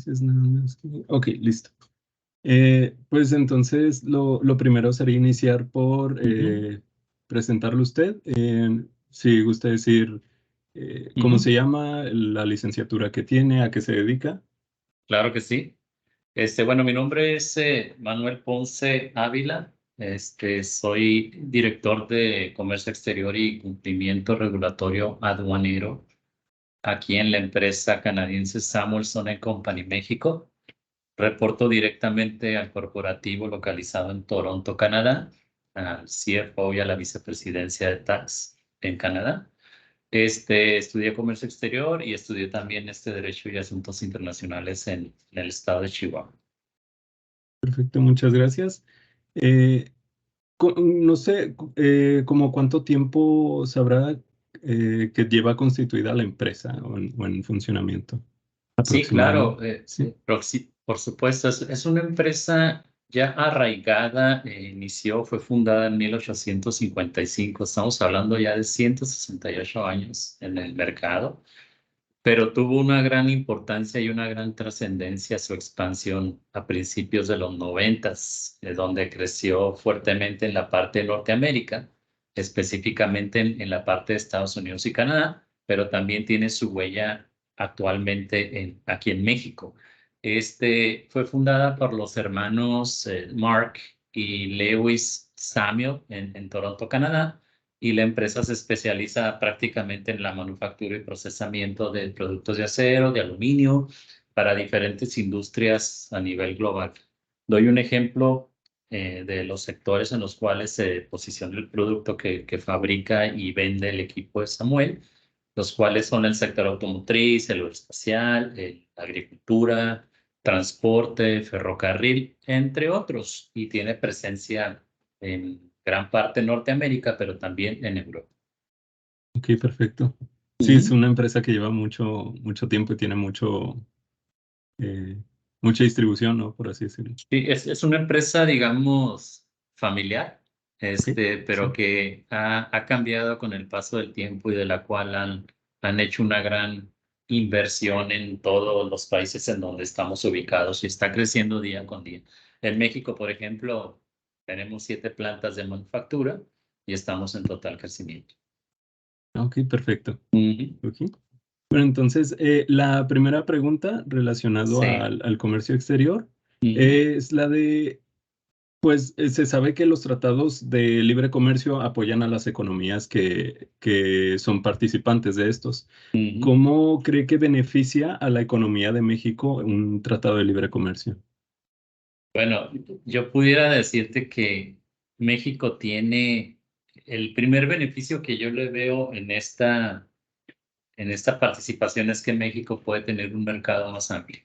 Entonces, nada más Ok, listo. Pues entonces lo primero sería iniciar por presentarlo usted. Si gusta decir cómo se llama, la licenciatura que tiene, a qué se dedica. Claro que sí. Bueno, mi nombre es Manuel Ponce Ávila. Soy director de Comercio Exterior y Cumplimiento Regulatorio Aduanero aquí en la empresa canadiense Samuelson Company México. Reporto directamente al corporativo localizado en Toronto, Canadá, al CFO y a la vicepresidencia de Tax en Canadá. Estudié comercio exterior y estudié también Derecho y Asuntos Internacionales en el estado de Chihuahua. Perfecto, muchas gracias. Eh, no sé, como cuánto tiempo sabrá que lleva constituida la empresa o en funcionamiento Sí, claro, aproximadamente. Sí. por supuesto, es una empresa ya arraigada, fue fundada en 1855, estamos hablando ya de 168 años en el mercado, pero tuvo una gran importancia y una gran trascendencia su expansión a principios de los 90, donde creció fuertemente en la parte de Norteamérica, específicamente en la parte de Estados Unidos y Canadá, pero también tiene su huella actualmente aquí en México. Fue fundada por los hermanos Mark y Lewis Samuel en Toronto, Canadá, y la empresa se especializa prácticamente en la manufactura y procesamiento de productos de acero, de aluminio, para diferentes industrias a nivel global. Doy un ejemplo de los sectores en los cuales se posiciona el producto que fabrica y vende el equipo de Samuel, los cuales son el sector automotriz, el aeroespacial, la agricultura, transporte, ferrocarril, entre otros, y tiene presencia en gran parte en Norteamérica, pero también en Europa. Ok, perfecto. Sí, es Ujú. una empresa que lleva mucho tiempo y tiene mucha distribución, ¿no? Por así decirlo. Sí, es una empresa, digamos, familiar, Ok, pero sí. que ha cambiado con el paso del tiempo y de la cual han hecho una gran inversión en todos los países en donde estamos ubicados y está creciendo día con día. En México, por ejemplo, tenemos 7 plantas de manufactura y estamos en total crecimiento. Ok, perfecto. Ujú. Ok. Bueno, entonces, la primera pregunta relacionado Sí. al comercio exterior Ujú. es la de, pues se sabe que los tratados de libre comercio apoyan a las economías que son participantes de estos. Ujú. ¿Cómo cree que beneficia a la economía de México un tratado de libre comercio? Bueno, yo pudiera decirte que México tiene el primer beneficio que yo le veo en esta participación es que México puede tener un mercado más amplio.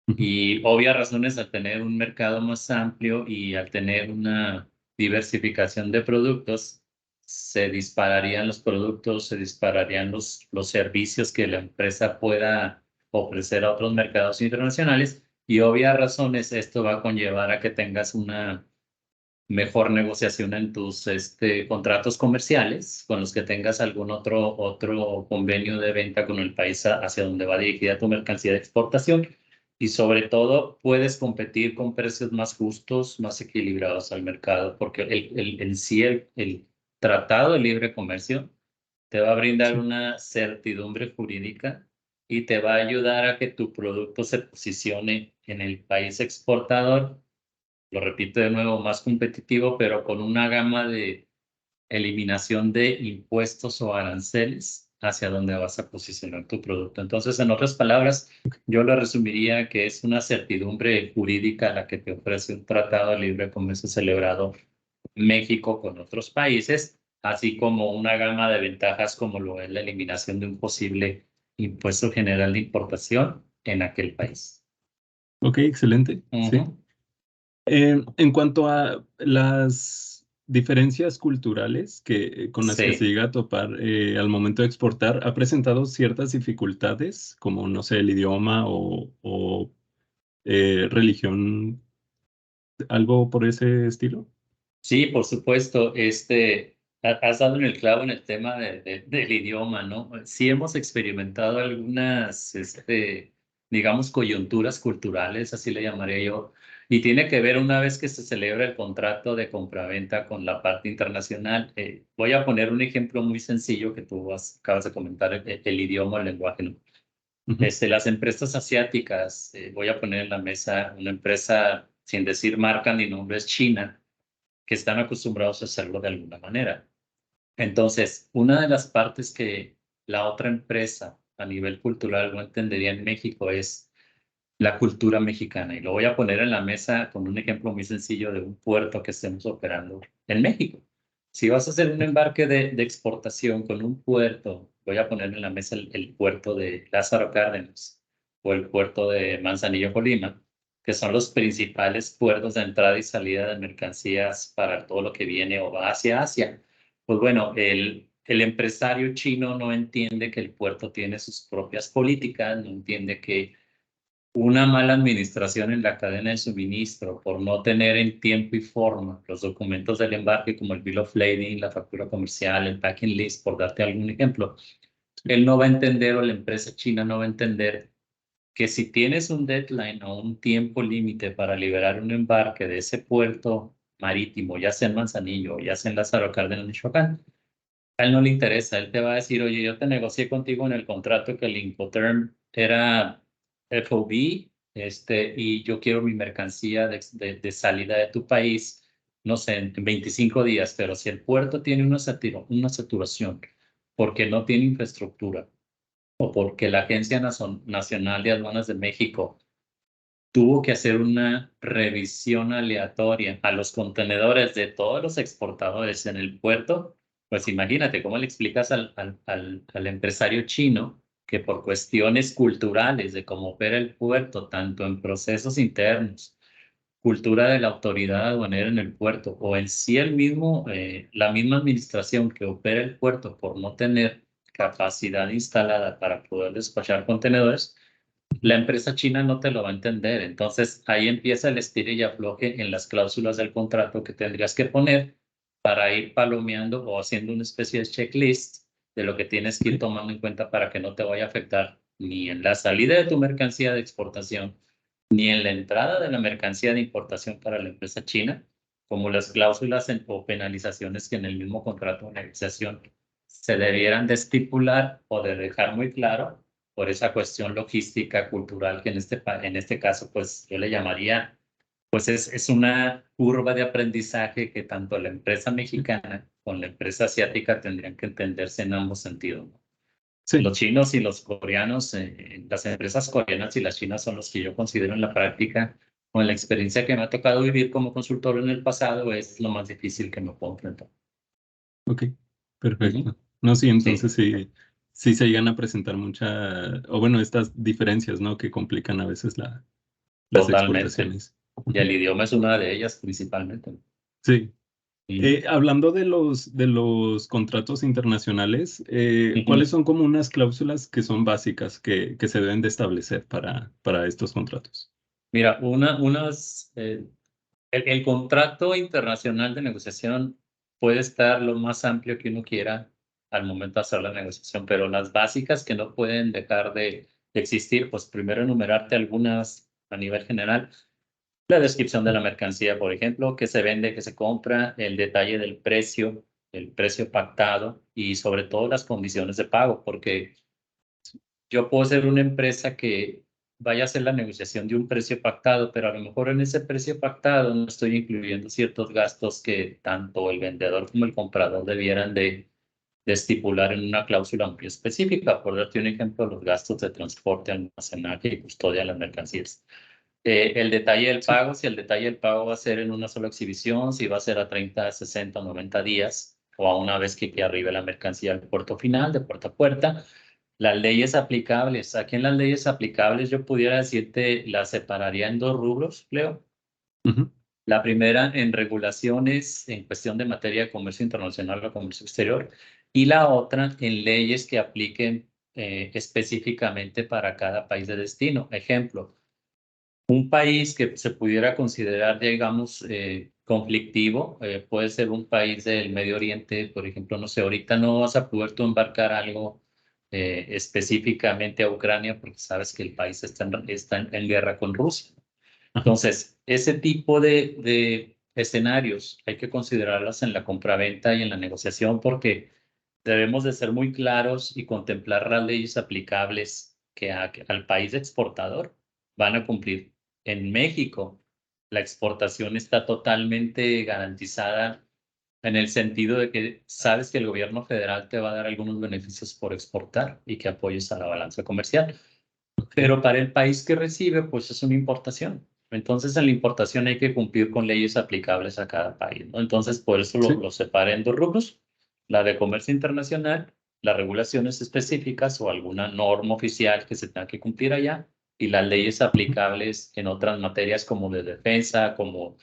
Ujú. Y obvias razones al tener un mercado más amplio y al tener una diversificación de productos, se dispararían los productos, se dispararían los servicios que la empresa pueda ofrecer a otros mercados internacionales. Y obvias razones, esto va a conllevar a que tengas una mejor negociación en tus contratos comerciales, con los que tengas algún otro convenio de venta con el país hacia donde va dirigida tu mercancía de exportación. Y sobre todo, puedes competir con precios más justos, más equilibrados al mercado, porque en sí el Tratado de Libre Comercio te va a brindar Sí. una certidumbre jurídica y te va a ayudar a que tu producto se posicione en el país exportador, lo repito de nuevo, más competitivo, pero con una gama de eliminación de impuestos o aranceles hacia donde vas a posicionar tu producto. Entonces, en otras palabras, yo lo resumiría que es una certidumbre jurídica la que te ofrece un tratado de libre comercio celebrado México con otros países, así como una gama de ventajas como lo es la eliminación de un posible impuesto general de importación en aquel país. Ok, excelente. Sí. Ujú. En cuanto a las diferencias culturales con las que se Sí. llega a topar al momento de exportar, ¿ha presentado ciertas dificultades, como, no sé, el idioma o religión, algo por ese estilo? Sí, por supuesto. Has dado en el clavo en el tema del idioma, ¿no? Sí hemos experimentado algunas digamos, coyunturas culturales, así le llamaría yo, y tiene que ver una vez que se celebra el contrato de compraventa con la parte internacional. Voy a poner un ejemplo muy sencillo que tú acabas de comentar, el idioma, el lenguaje, ¿no? Ujú, Las empresas asiáticas, voy a poner en la mesa una empresa, sin decir marca ni nombres, China, que están acostumbrados a hacerlo de alguna manera. Entonces, una de las partes que la otra empresa a nivel cultural no entendería en México es la cultura mexicana. Y lo voy a poner en la mesa con un ejemplo muy sencillo de un puerto que estemos operando en México. Si vas a hacer un embarque de exportación con un puerto, voy a poner en la mesa el puerto de Lázaro Cárdenas o el puerto de Manzanillo, Colima, que son los principales puertos de entrada y salida de mercancías para todo lo que viene o va hacia Asia. Pues bueno, el empresario chino no entiende que el puerto tiene sus propias políticas, no entiende que una mala administración en la cadena de suministro por no tener en tiempo y forma los documentos del embarque como el Bill of Lading, la factura comercial, el packing list, por darte algún ejemplo. Él no va a entender o la empresa china no va a entender que si tienes un deadline o un tiempo límite para liberar un embarque de ese puerto marítimo, ya sea en Manzanillo, ya sea en Lázaro Cárdenas, Michoacán, a él no le interesa. Él te va a decir, oye, yo te negocié contigo en el contrato que el Incoterm era FOB, y yo quiero mi mercancía de salida de tu país, no sé, en 25 días, pero si el puerto tiene una saturación porque no tiene infraestructura o porque la Agencia Nacional de Aduanas de México tuvo que hacer una revisión aleatoria a los contenedores de todos los exportadores en el puerto, pues imagínate cómo le explicas al empresario chino que por cuestiones culturales de cómo opera el puerto, tanto en procesos internos, cultura de la autoridad aduanera en el puerto o en sí la misma administración que opera el puerto por no tener capacidad instalada para poder despachar contenedores, la ujú. empresa china no te lo va a entender. Entonces ahí empieza el estire y afloje en las cláusulas del contrato que tendrías que poner para ir palomeando o haciendo una especie de checklist de lo que tienes que ir Ok, tomando en cuenta para que no te vaya a afectar ni en la salida de tu mercancía de exportación, ni en la entrada de la mercancía de importación para la empresa china, como las cláusulas o penalizaciones que en el mismo contrato de negociación se debieran de estipular o de dejar muy claro por esa cuestión logística, cultural, que en este caso, pues yo le llamaría, pues es una curva de aprendizaje que tanto la empresa sí, mexicana con la empresa asiática tendrían que entenderse en ambos sentidos, ¿no? sí, Los chinos y los coreanos, las empresas coreanas y las chinas son los que yo considero en la práctica, con la experiencia que me ha tocado vivir como consultor en el pasado, es lo más difícil que me puedo enfrentar. ok, Ujú. perfecto. No, sí, entonces Sí, sí, sí se llegan a presentar o bueno, estas diferencias, ¿no? Que complican a veces las totalmente. exportaciones. Y Ujú. el idioma es una de ellas principalmente. Sí. Ujú. Hablando de los contratos internacionales, ¿cuáles Ujú. son como unas cláusulas que son básicas que se deben de establecer para estos contratos? Mira, el contrato internacional de negociación puede estar lo más amplio que uno quiera al momento de hacer la negociación, pero las básicas que no pueden dejar de existir, pues primero enumerarte algunas a nivel general. La descripción de la mercancía, por ejemplo, que se vende, que se compra, el detalle del precio, el precio pactado y sobre todo las condiciones de pago, porque yo puedo ser una empresa que vaya a hacer la negociación de un precio pactado, pero a lo mejor en ese precio pactado no estoy incluyendo ciertos gastos que tanto el vendedor como el comprador debieran de estipular en una cláusula muy específica. Por darte un ejemplo, los gastos de transporte, almacenaje y custodia de las mercancías. El detalle del Sí. pago, si el detalle del pago va a ser en una sola exhibición, si va a ser a 30, 60 o 90 días, o a una vez que arribe la mercancía al puerto final, de puerta a puerta. Las leyes aplicables. Aquí en las leyes aplicables yo pudiera decirte, las separaría en dos rubros, Leo. Ujú, La primera en regulaciones en cuestión de materia de comercio internacional o comercio exterior, y la otra en leyes que apliquen específicamente para cada país de destino. Ejemplo, un país que se pudiera considerar, digamos, conflictivo, puede ser un país del Medio Oriente, por ejemplo, no sé, ahorita no vas a poder tú embarcar algo específicamente a Ucrania, porque sabes que el país está en guerra con Rusia. Ajá. Entonces, ese tipo de escenarios hay que considerarlas en la compraventa y en la negociación porque debemos de ser muy claros y contemplar las leyes aplicables que al país exportador van a cumplir. En México, la exportación está totalmente garantizada en el sentido de que sabes que el gobierno federal te va a dar algunos beneficios por exportar y que apoyes a la balanza comercial. Ok. Pero para el país que recibe, pues es una importación. Entonces, en la importación hay que cumplir con leyes aplicables a cada país, ¿no? Entonces, por eso Sí. lo separé en dos rubros: la de comercio internacional, las regulaciones específicas o alguna norma oficial que se tenga que cumplir allá, y las leyes Ujú. aplicables en otras materias como de defensa, como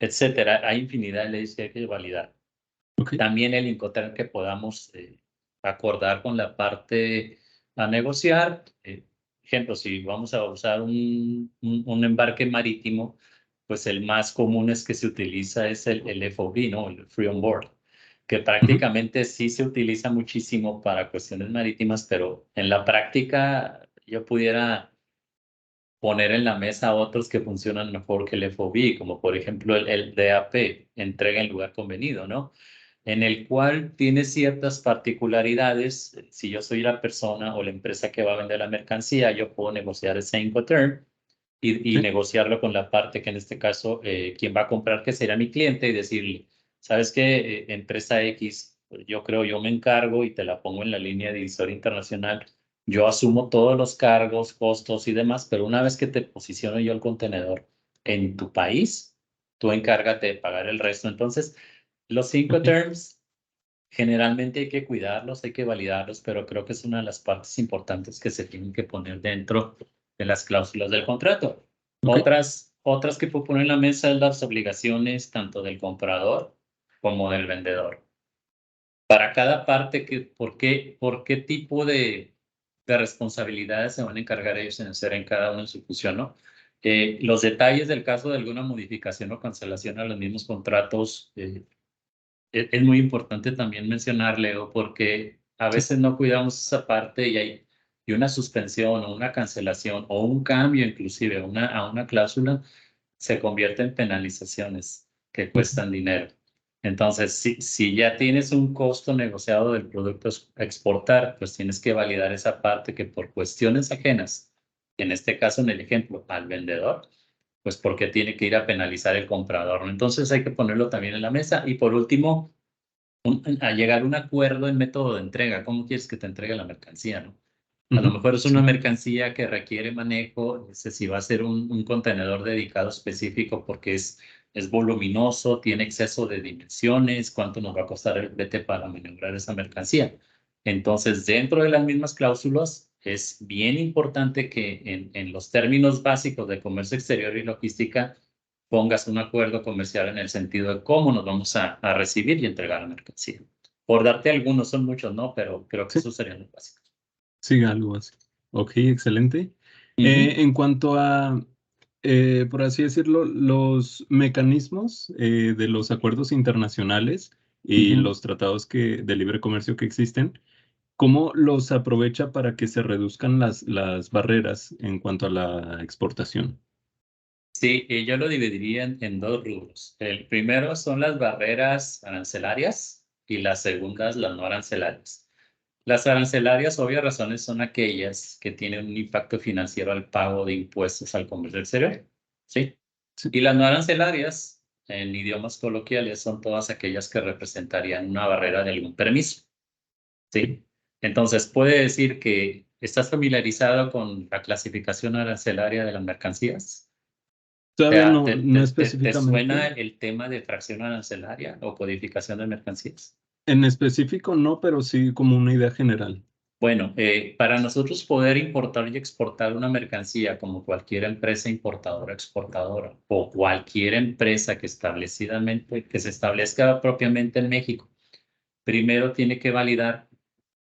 etcétera. Hay infinidad de leyes que hay que validar. Ok. También el Incoterm que podamos acordar con la parte a negociar. Ejemplo, si vamos a usar un embarque marítimo, pues el más común es que se utiliza es el FOB, ¿no? El Free On Board, que Ujú. prácticamente sí se utiliza muchísimo para cuestiones marítimas, pero en la práctica yo pudiera poner en la mesa otros que funcionan mejor que el FOB, como por ejemplo el DAP, entrega en lugar convenido, ¿no? En el cual tiene ciertas particularidades. Si yo soy la persona o la empresa que va a vender la mercancía, yo puedo negociar ese Incoterm y Sí. negociarlo con la parte que en este caso, quien va a comprar, que será mi cliente, y decirle, ¿sabes qué? Empresa X, pues, yo me encargo y te la pongo en la línea divisora internacional. Yo asumo todos los cargos, costos y demás, pero una vez que te posiciono yo el contenedor en tu país, tú encárgate de pagar el resto. Entonces, los Ok. Incoterms generalmente hay que cuidarlos, hay que validarlos, pero creo que es una de las partes importantes que se tienen que poner dentro de las cláusulas del contrato. Ok. Otras que puedo poner en la mesa es las obligaciones tanto del comprador como del vendedor. Para cada parte, por qué tipo de responsabilidades se van a encargar ellos en hacer en cada uno en su función, ¿no? Los detalles del caso de alguna modificación o cancelación a los mismos contratos, es muy importante también mencionar, Leo, porque a Sí. veces no cuidamos esa parte y una suspensión o una cancelación o un cambio inclusive a una cláusula se convierte en penalizaciones que Ujú. cuestan dinero. Entonces, si ya tienes un costo negociado del producto a exportar, pues tienes que validar esa parte que por cuestiones ajenas, en este caso en el ejemplo, al vendedor, pues porque tiene que ir a penalizar el comprador, ¿no? Entonces hay que ponerlo también en la mesa. Y por último, a llegar a un acuerdo en método de entrega. ¿Cómo quieres que te entregue la mercancía, no? A lo Ujú. mejor es una Sí. mercancía que requiere manejo, si va a ser un contenedor dedicado específico porque es voluminoso, tiene exceso de dimensiones, cuánto nos va a costar el flete para maniobrar esa mercancía. Entonces, dentro de las mismas cláusulas, es bien importante que en los términos básicos de comercio exterior y logística pongas un acuerdo comercial en el sentido de cómo nos vamos a recibir y entregar la mercancía. Por darte algunos, son muchos, ¿no? Pero creo que Sí. esos serían los básicos. Sí, algo así. Ok, excelente. Ujú, En cuanto a, por así decirlo, los mecanismos de los acuerdos internacionales y ujú. los tratados de libre comercio que existen, ¿cómo los aprovecha para que se reduzcan las barreras en cuanto a la exportación? Sí, yo lo dividiría en dos rubros. El primero son las barreras arancelarias y las segundas las no arancelarias. Las arancelarias, obvias razones, son aquellas que tienen un impacto financiero al pago de impuestos al comercio exterior. ¿Sí? Sí. Y las no arancelarias, en idiomas coloquiales, son todas aquellas que representarían una barrera de algún permiso. ¿Sí? Entonces, puede decir que estás familiarizado con la clasificación arancelaria de las mercancías. Todavía Sea, no, no te suena específicamente. el tema de fracción arancelaria o codificación de mercancías? En específico no, pero sí como una idea general. Bueno, para nosotros poder importar y exportar una mercancía como cualquier empresa importadora, exportadora o cualquier empresa que se establezca propiamente en México, primero tiene que validar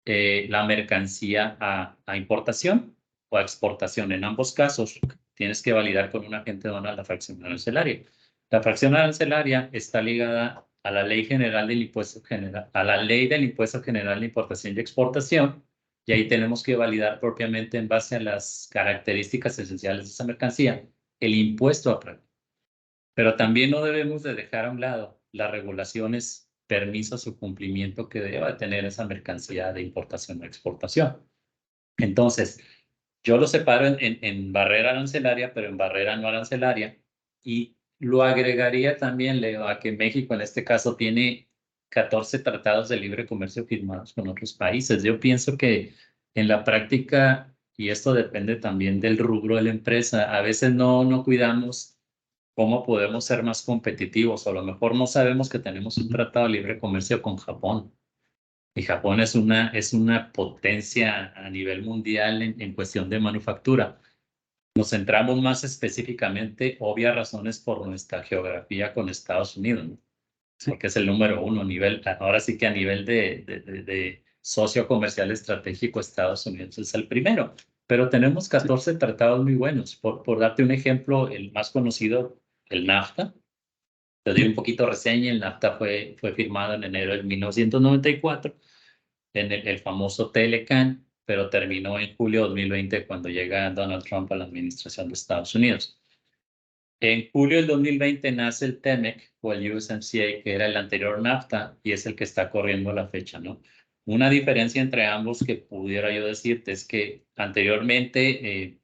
la mercancía a importación o a exportación. En ambos casos, tienes que validar con un agente aduanal la fracción arancelaria. La fracción arancelaria está ligada a la Ley General del Impuesto General, a la Ley del Impuesto General de Importación y Exportación, y ahí tenemos que validar propiamente en base a las características esenciales de esa mercancía el impuesto a previo. Pero también no debemos de dejar a un lado las regulaciones, permisos o cumplimiento que deba tener esa mercancía de importación o exportación. Entonces, yo lo separo en barrera arancelaria, pero en barrera no arancelaria, y lo agregaría también, Leo, a que México en este caso tiene 14 tratados de libre comercio firmados con otros países. Yo pienso que en la práctica, y esto depende también del rubro de la empresa, a veces no cuidamos cómo podemos ser más competitivos, o a lo mejor no sabemos que tenemos un tratado de libre comercio con Japón. Y Japón es una potencia a nivel mundial en cuestión de manufactura. Nos centramos más específicamente, obvias razones, por nuestra geografía con Estados Unidos, ¿no? Sí, Porque es el número uno, ahora sí que a nivel de socio comercial estratégico, Estados Unidos es el primero. Pero tenemos sí, 14 tratados muy buenos. Por darte un ejemplo, el más conocido, el NAFTA. Te doy un poquito de reseña. El NAFTA fue firmado en enero de 1994 en el famoso Telecan, pero terminó en julio de 2020 cuando llega Donald Trump a la administración de Estados Unidos. En julio del 2020 nace el TEMEC o el USMCA, que era el anterior NAFTA y es el que está corriendo a la fecha, ¿no? Una diferencia entre ambos que pudiera yo decirte es que anteriormente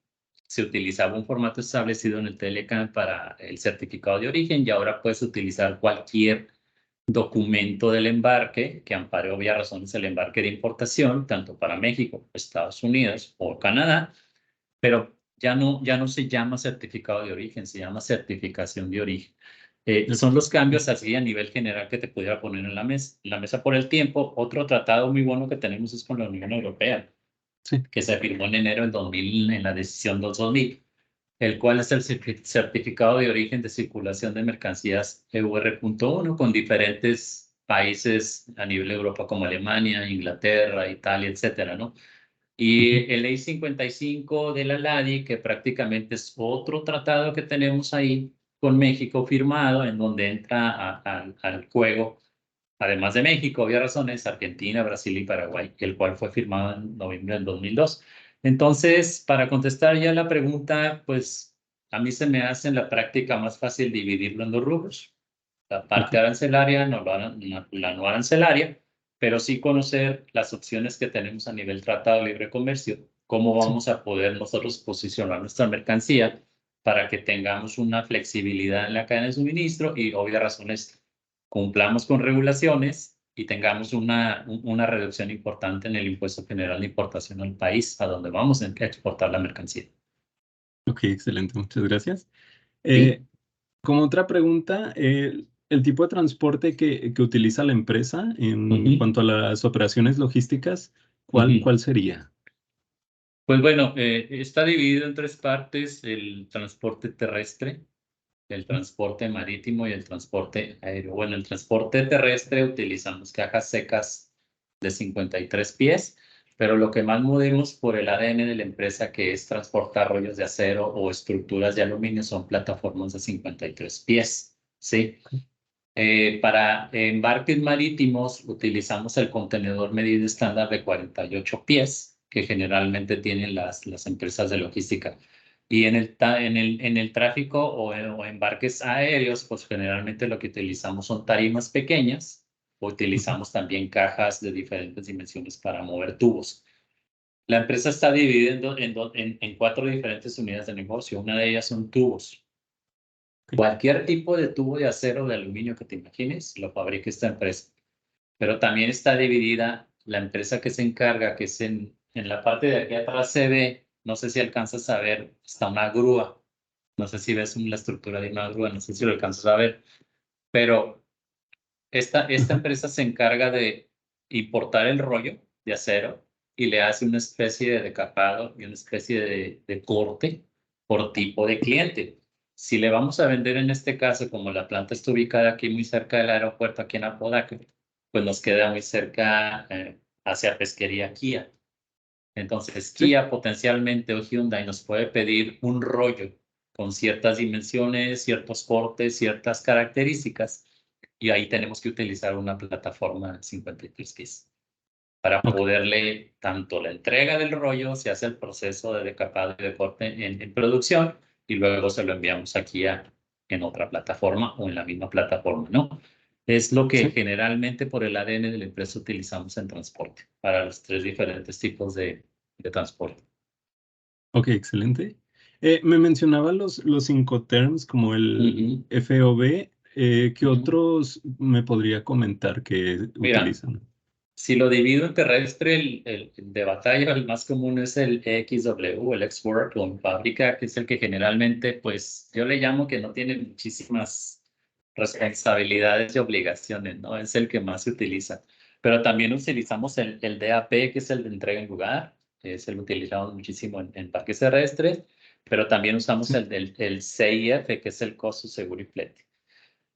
se utilizaba un formato establecido en el Telecan para el certificado de origen y ahora puedes utilizar cualquier documento del embarque que ampare obvias razones el embarque de importación, tanto para México, Estados Unidos o Canadá, pero ya no se llama certificado de origen, se llama certificación de origen. ok, Son los cambios así a nivel general que te pudiera poner en la mesa por el tiempo. Otro tratado muy bueno que tenemos es con la Unión Europea, sí, que se firmó en enero del 2000 en la decisión 2000, el cual es el certificado de origen de circulación de mercancías EUR.1 con diferentes países a nivel de Europa como Alemania, Inglaterra, Italia, etcétera, ¿no? ujú, Y el Ley 55 de la LADI, que prácticamente es otro tratado que tenemos ahí con México firmado, en donde entra al juego, además de México, había razones, Argentina, Brasil y Paraguay, el cual fue firmado en noviembre del 2002. Entonces, para contestar ya la pregunta, pues a mí se me hace en la práctica más fácil dividirlo en dos rubros: la ok, parte arancelaria, la no arancelaria, pero sí conocer las opciones que tenemos a nivel tratado de libre comercio, cómo sí, vamos a poder nosotros posicionar nuestra mercancía para que tengamos una flexibilidad en la cadena de suministro y, obvias razones, cumplamos con regulaciones y tengamos una reducción importante en el impuesto general de importación al país a donde vamos a exportar la mercancía. ok, excelente, muchas gracias. ¿Sí? Eh, Como otra pregunta, el tipo de transporte que utiliza la empresa en Ujú, cuanto a las operaciones logísticas, ujú. ¿cuál sería? Pues bueno, está dividido en tres partes: el transporte terrestre, el Sí, transporte marítimo y el transporte aéreo. Bueno, el transporte terrestre utilizamos cajas secas de 53 pies, pero lo que más movemos por el ADN de la empresa, que es transportar rollos de acero o estructuras de aluminio, son plataformas de 53 pies, ¿sí? ok, Para embarques marítimos utilizamos el contenedor medido estándar de 48 pies que generalmente tienen las empresas de logística. Y en el tráfico o embarques aéreos, pues generalmente lo que utilizamos son tarimas pequeñas. ujú, Utilizamos también cajas de diferentes dimensiones para mover tubos. La empresa está dividida en cuatro diferentes unidades de negocio. Una de ellas son tubos. ok, Cualquier tipo de tubo de acero o de aluminio que te imagines, lo fabrica esta empresa. Pero también está dividida la empresa que se encarga, que es en la parte de aquí atrás se ve, no sé si alcanzas a ver, está una grúa. No sé si ves la estructura de una grúa, no sé si lo alcanzas a ver. Pero esta ajá, empresa se encarga de importar el rollo de acero y le hace una especie de decapado y una especie de corte por tipo de cliente. Si le vamos a vender en este caso, como la planta está ubicada aquí muy cerca del aeropuerto, aquí en Apodaca, pues nos queda muy cerca hacia Pesquería Kia. Entonces, sí, Kia potencialmente o Hyundai nos puede pedir un rollo con ciertas dimensiones, ciertos cortes, ciertas características, y ahí tenemos que utilizar una plataforma 53 pies. para Ok, poderle, tanto la entrega del rollo, se hace el proceso de decapado y de corte en producción, y luego se lo enviamos aquí en otra plataforma o en la misma plataforma, ¿no? Es lo que sí, generalmente por el ADN de la empresa utilizamos en transporte, para los tres diferentes tipos de transporte. ok, excelente. Me mencionaba los Incoterms como el Ujú, FOB. ¿Qué ujú. otros me podría comentar que Mira, utilizan? si lo divido en terrestre, el de batalla, el más común es el XW, el X-Work o en fábrica, que es el que generalmente, pues yo le llamo que no tiene muchísimas responsabilidades y obligaciones, ¿no? Es el que más se utiliza. Pero también utilizamos el DAP, que es el de entrega en lugar, que es el que utilizamos muchísimo en parques terrestres, pero también usamos Sí, el CIF, que es el costo seguro y flete.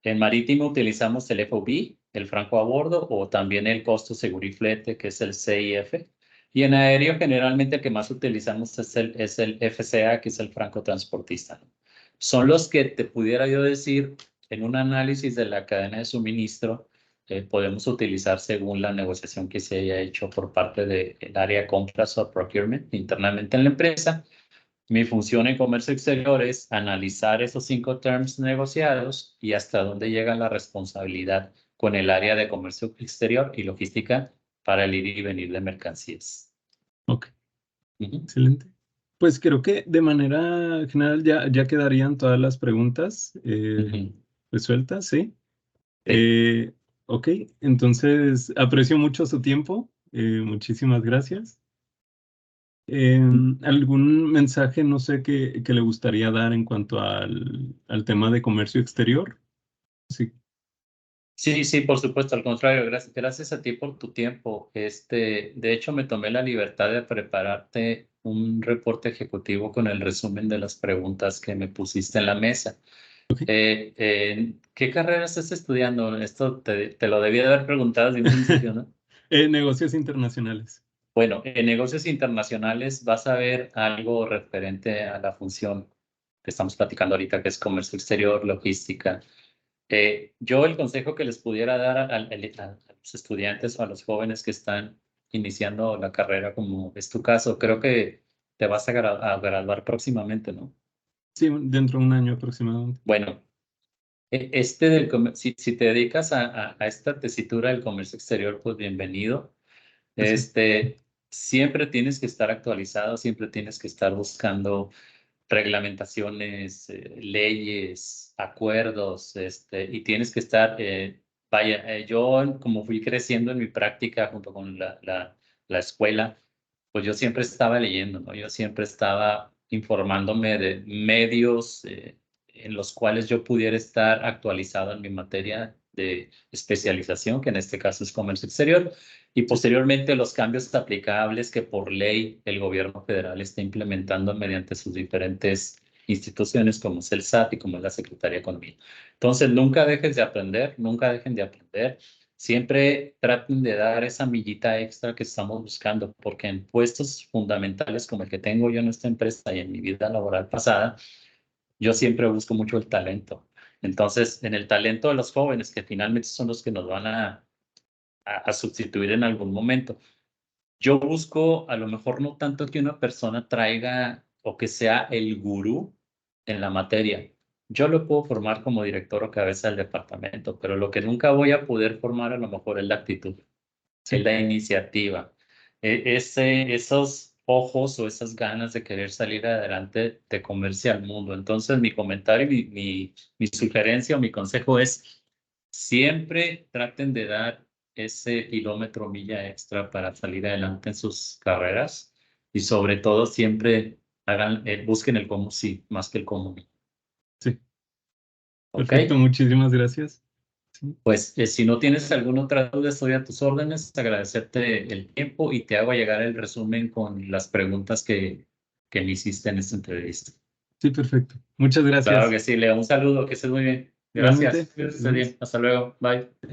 En marítimo utilizamos el FOB, el franco a bordo, o también el costo seguro y flete, que es el CIF. Y en aéreo, generalmente el que más utilizamos es el FCA, que es el franco transportista. Son los que te pudiera yo decir, en un análisis de la cadena de suministro, podemos utilizar según la negociación que se haya hecho por parte del área de compras o procurement internamente en la empresa. Mi función en comercio exterior es analizar esos 5 terms negociados y hasta dónde llega la responsabilidad con el área de comercio exterior y logística para el ir y venir de mercancías. ok, Ujú, excelente. Pues creo que de manera general ya quedarían todas las preguntas ujú. resueltas, ¿sí? Sí. Eh, ok, entonces aprecio mucho su tiempo. Muchísimas gracias. ¿Algún mensaje, no sé, que le gustaría dar en cuanto al tema de comercio exterior? Sí, Sí, sí, por supuesto, al contrario, gracias a ti por tu tiempo. De hecho, me tomé la libertad de prepararte un reporte ejecutivo con el resumen de las preguntas que me pusiste en la mesa. ok. ¿Qué carrera estás estudiando? Esto te lo debía de haber preguntado desde un principio, ¿no? Negocios internacionales. Bueno, en negocios internacionales vas a ver algo referente a la función que estamos platicando ahorita, que es comercio exterior, logística. Yo el consejo que les pudiera dar a los estudiantes o a los jóvenes que están iniciando la carrera, como es tu caso, creo que te vas a graduar próximamente, ¿no? Sí, dentro de un año aproximadamente. Bueno, si te dedicas a esta tesitura del comercio exterior, pues bienvenido. Gracias. Siempre tienes que estar actualizado, siempre tienes que estar buscando reglamentaciones, leyes, acuerdos, y tienes que estar, yo como fui creciendo en mi práctica junto con la escuela, pues yo siempre estaba leyendo, ¿no? Yo siempre estaba informándome de medios en los cuales yo pudiera estar actualizado en mi materia de especialización, que en este caso es comercio exterior, y Sí, posteriormente los cambios aplicables que por ley el gobierno federal está implementando mediante sus diferentes instituciones, como es el SAT y como es la Secretaría de Economía. Entonces, nunca dejes de aprender, nunca dejen de aprender. Siempre traten de dar esa millita extra que estamos buscando, porque en puestos fundamentales como el que tengo yo en esta empresa y en mi vida laboral pasada, yo siempre busco mucho el talento. Entonces, en el talento de los jóvenes, que finalmente son los que nos van a sustituir en algún momento. Yo busco a lo mejor no tanto que una persona traiga o que sea el gurú en la materia. Yo lo puedo formar como director o cabeza del departamento, pero lo que nunca voy a poder formar a lo mejor es la actitud, es sí, la iniciativa, esos ojos o esas ganas de querer salir adelante de comerse al mundo. Entonces, mi comentario, mi sugerencia o mi consejo es siempre traten de dar ese kilómetro milla extra para salir adelante en sus carreras y sobre todo siempre busquen el cómo sí, más que el cómo no. sí. ¿Ok? Perfecto, muchísimas gracias. Sí, Pues si no tienes alguna otra duda, estoy a tus órdenes, agradecerte el tiempo y te hago llegar el resumen con las preguntas que me hiciste en esta entrevista. sí, perfecto. Muchas Claro gracias. que sí, Leo, un saludo, que estés muy bien. Igualmente, Gracias, que nos estés vemos. bien. Hasta luego. Bye.